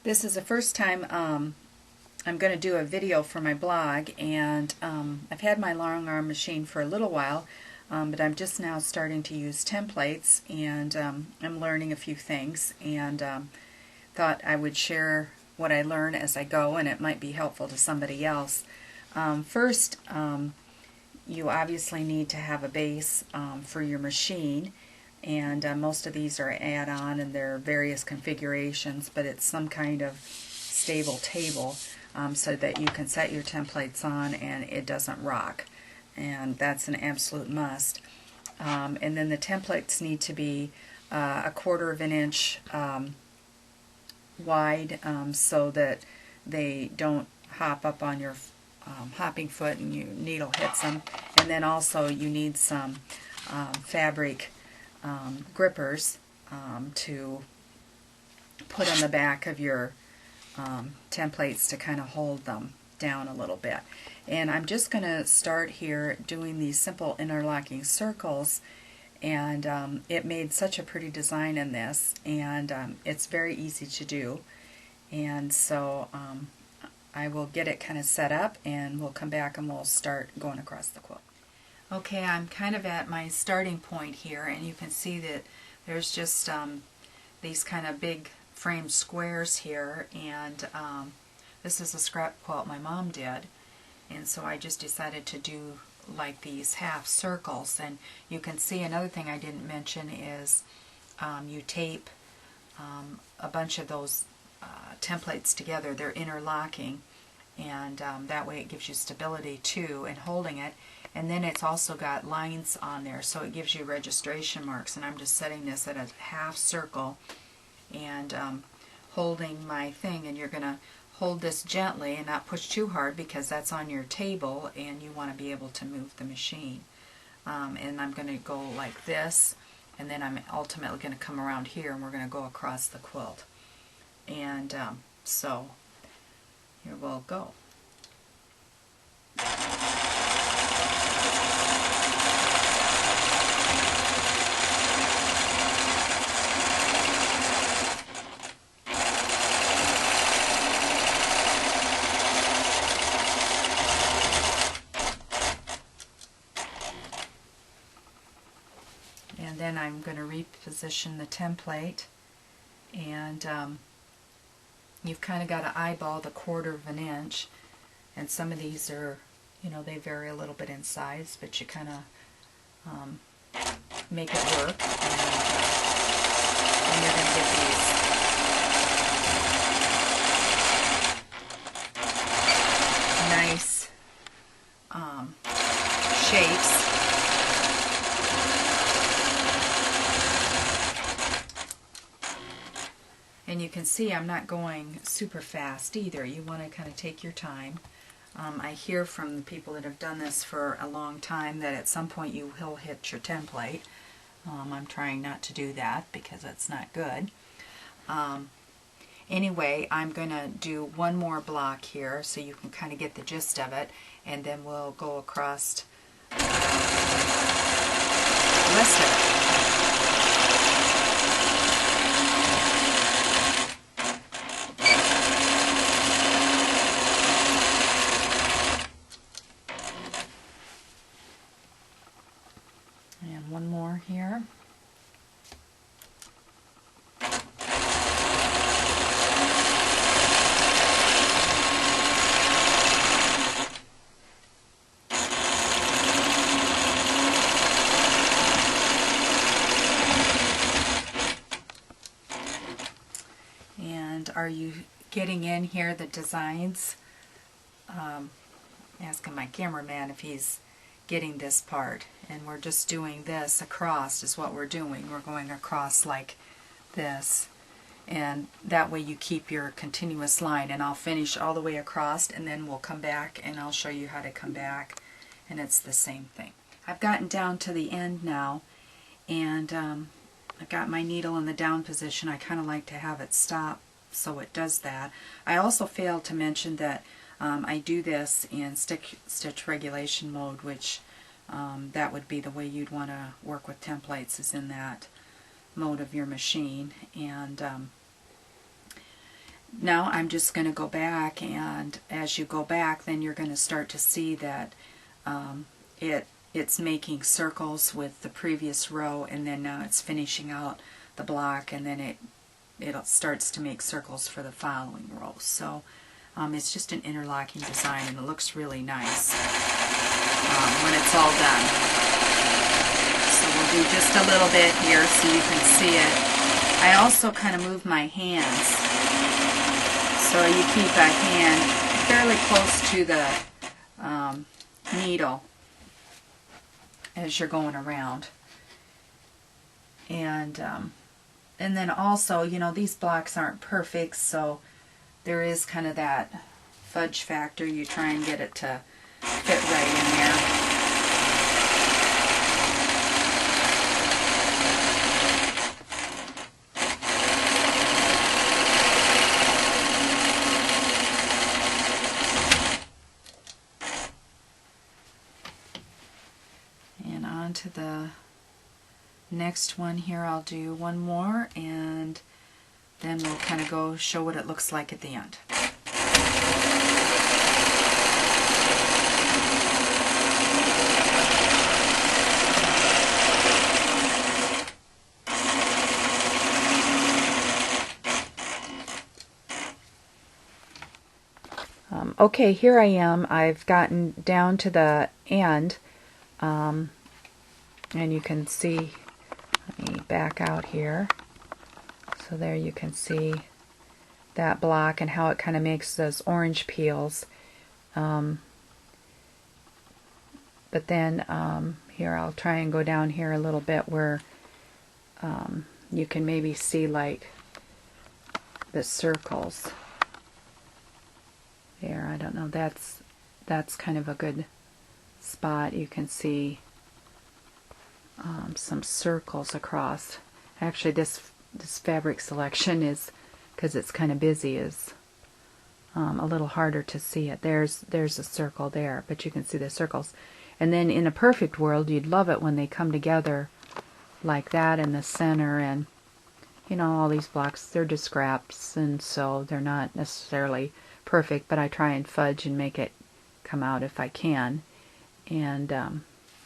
This is the first time I'm going to do a video for my blog, and I've had my long arm machine for a little while, but I'm just now starting to use templates, and I'm learning a few things, and thought I would share what I learn as I go, and it might be helpful to somebody else. First, you obviously need to have a base for your machine, and most of these are add-on and there are various configurations, but it's some kind of stable table so that you can set your templates on and it doesn't rock, and that's an absolute must. And then the templates need to be a 1/4 of an inch wide so that they don't hop up on your hopping foot and your needle hits them. And then also you need some fabric grippers to put on the back of your templates to kind of hold them down a little bit. And I'm just going to start here doing these simple interlocking circles, and it made such a pretty design in this, and it's very easy to do. And so I will get it kind of set up, and we'll come back and we'll start going across the quilt. Okay, I'm kind of at my starting point here, and you can see that there's just these kind of big framed squares here, and this is a scrap quilt my mom did, and so I just decided to do like these half circles. And you can see another thing I didn't mention is you tape a bunch of those templates together. They're interlocking, and that way it gives you stability too in holding it. And then it's also got lines on there, so it gives you registration marks. And I'm just setting this at a half circle and holding my thing, and you're going to hold this gently and not push too hard because that's on your table and you want to be able to move the machine. And I'm going to go like this, and then I'm ultimately going to come around here and we're going to go across the quilt. And so here we'll go. And then I'm going to reposition the template, and you've kind of got to eyeball the 1/4 of an inch, and some of these are, you know, they vary a little bit in size, but you kind of make it work, and you're going to get these nice shapes. And you can see I'm not going super fast either. You want to kind of take your time. I hear from the people that have done this for a long time that at some point you will hit your template. I'm trying not to do that because that's not good. Anyway, I'm going to do one more block here so you can kind of get the gist of it, and then we'll go across the rest of it. And one more here. And are you getting in here the designs? Asking my cameraman if he's getting this part, and we're just doing this across is what we're doing. We're going across like this, and that way you keep your continuous line, and I'll finish all the way across, and then we'll come back and I'll show you how to come back, and it's the same thing. I've gotten down to the end now, and I've got my needle in the down position. I kind of like to have it stop so it does that. I also failed to mention that I do this in stitch regulation mode, which that would be the way you'd want to work with templates, is in that mode of your machine. And now I'm just going to go back, and as you go back, then you're going to start to see that it's making circles with the previous row, and then now it's finishing out the block, and then it starts to make circles for the following row. So it's just an interlocking design, and it looks really nice when it's all done. So we'll do just a little bit here so you can see it. I also kind of move my hands, so you keep a hand fairly close to the needle as you're going around. And then also, you know, these blocks aren't perfect, so there is kind of that fudge factor. You try and get it to fit right in there. And on to the next one here. I'll do one more, and then we'll kind of go show what it looks like at the end. Okay, here I am. I've gotten down to the end, and you can see, let me back out here. So there you can see that block and how it kind of makes those orange peels. But then here I'll try and go down here a little bit where you can maybe see like the circles. There, I don't know, that's kind of a good spot. You can see some circles across. Actually, this fabric selection is, because it's kind of busy, is a little harder to see it. There's a circle there, but you can see the circles. And then in a perfect world, you'd love it when they come together like that in the center. And you know, all these blocks, they're just scraps, and so they're not necessarily perfect, but I try and fudge and make it come out if I can. And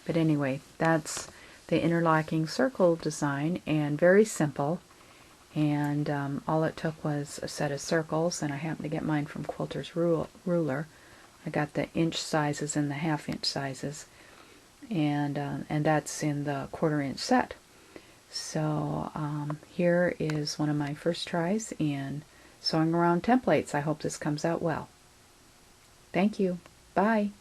but anyway, that's the interlocking circle design, and very simple. And all it took was a set of circles, and I happened to get mine from Quilter's ruler. I got the inch sizes and the half-inch sizes, and that's in the 1/4 inch set. So here is one of my first tries in sewing around templates. I hope this comes out well. Thank you. Bye.